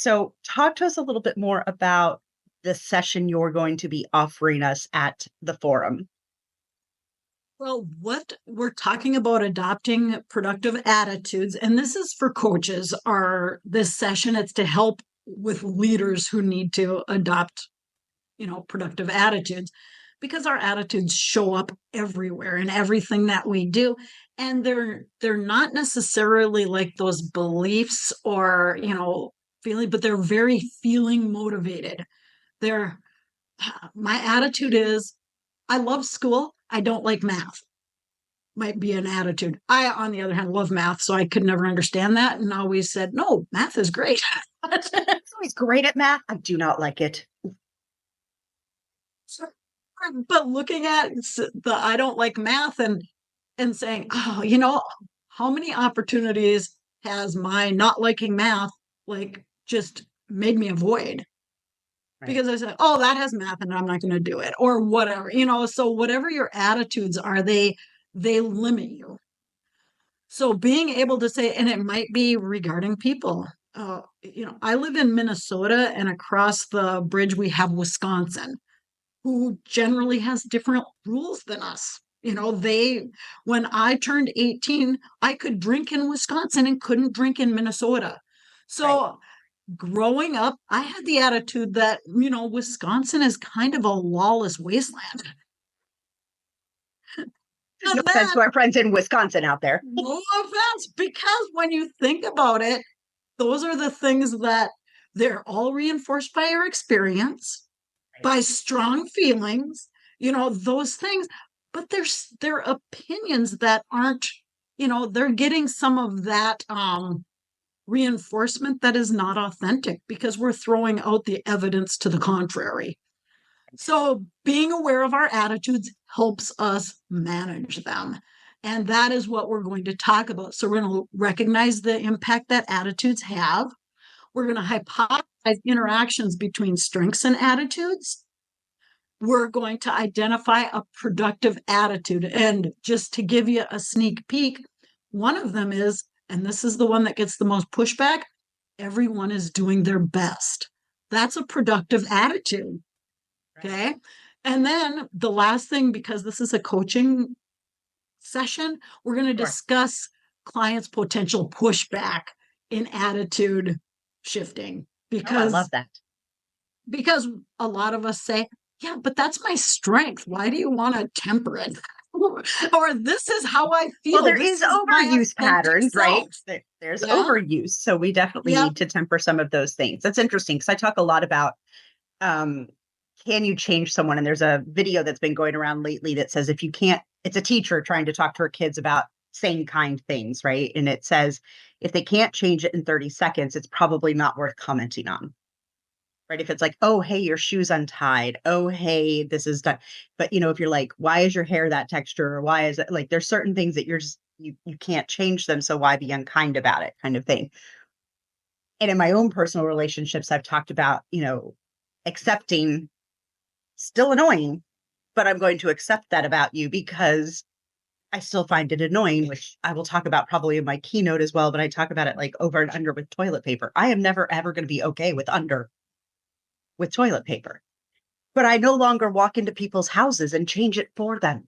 So talk to us a little bit more about the session you're going to be offering us at the forum. Well, what we're talking about adopting productive attitudes, and this is for coaches, are this session, it's to help with leaders who need to adopt, productive attitudes because our attitudes show up everywhere in everything that we do. And they're not necessarily like those beliefs or, feeling, but they're very feeling motivated. They're my attitude is I love school. I don't like math. Might be an attitude. I, on the other hand, love math, so I could never understand that and always said, no, math is great. He's great at math. I do not like it. But looking at the I don't like math and saying, oh, how many opportunities has my not liking math like just made me avoid? Right. Because I said, oh, that has math and I'm not going to do it or whatever, so whatever your attitudes are, they limit you. So being able to say, and it might be regarding people, I live in Minnesota and across the bridge we have Wisconsin, who generally has different rules than us. When I turned 18, I could drink in Wisconsin and couldn't drink in Minnesota. So right. Growing up, I had the attitude that, Wisconsin is kind of a lawless wasteland. No offense to our friends in Wisconsin out there. No offense, because when you think about it, those are the things that they're all reinforced by your experience, by strong feelings, those things. But they're opinions that aren't, they're getting some of that reinforcement that is not authentic because we're throwing out the evidence to the contrary. So being aware of our attitudes helps us manage them. And that is what we're going to talk about. So we're going to recognize the impact that attitudes have. We're going to hypothesize interactions between strengths and attitudes. We're going to identify a productive attitude. And just to give you a sneak peek, one of them is, and this is the one that gets the most pushback, everyone is doing their best. That's a productive attitude. Okay. And then the last thing, because this is a coaching session, we're going to discuss clients' potential pushback in attitude shifting. Because I love that. Because a lot of us say, yeah, but that's my strength. Why do you want to temper it? Or this is how I feel. Well, there is overuse patterns, right? There's overuse. So we definitely need to temper some of those things. That's interesting because I talk a lot about can you change someone? And there's a video that's been going around lately that says if you can't, it's a teacher trying to talk to her kids about saying kind things, right? And it says if they can't change it in 30 seconds, it's probably not worth commenting on. Right. If it's like, oh, hey, your shoe's untied. Oh, hey, this is done. But, if you're like, why is your hair that texture? Or why is it like there's certain things that you're just, you can't change them. So why be unkind about it kind of thing. And in my own personal relationships, I've talked about, accepting still annoying, but I'm going to accept that about you because I still find it annoying, which I will talk about probably in my keynote as well. But I talk about it like over and under with toilet paper. I am never, ever going to be okay with toilet paper. But I no longer walk into people's houses and change it for them.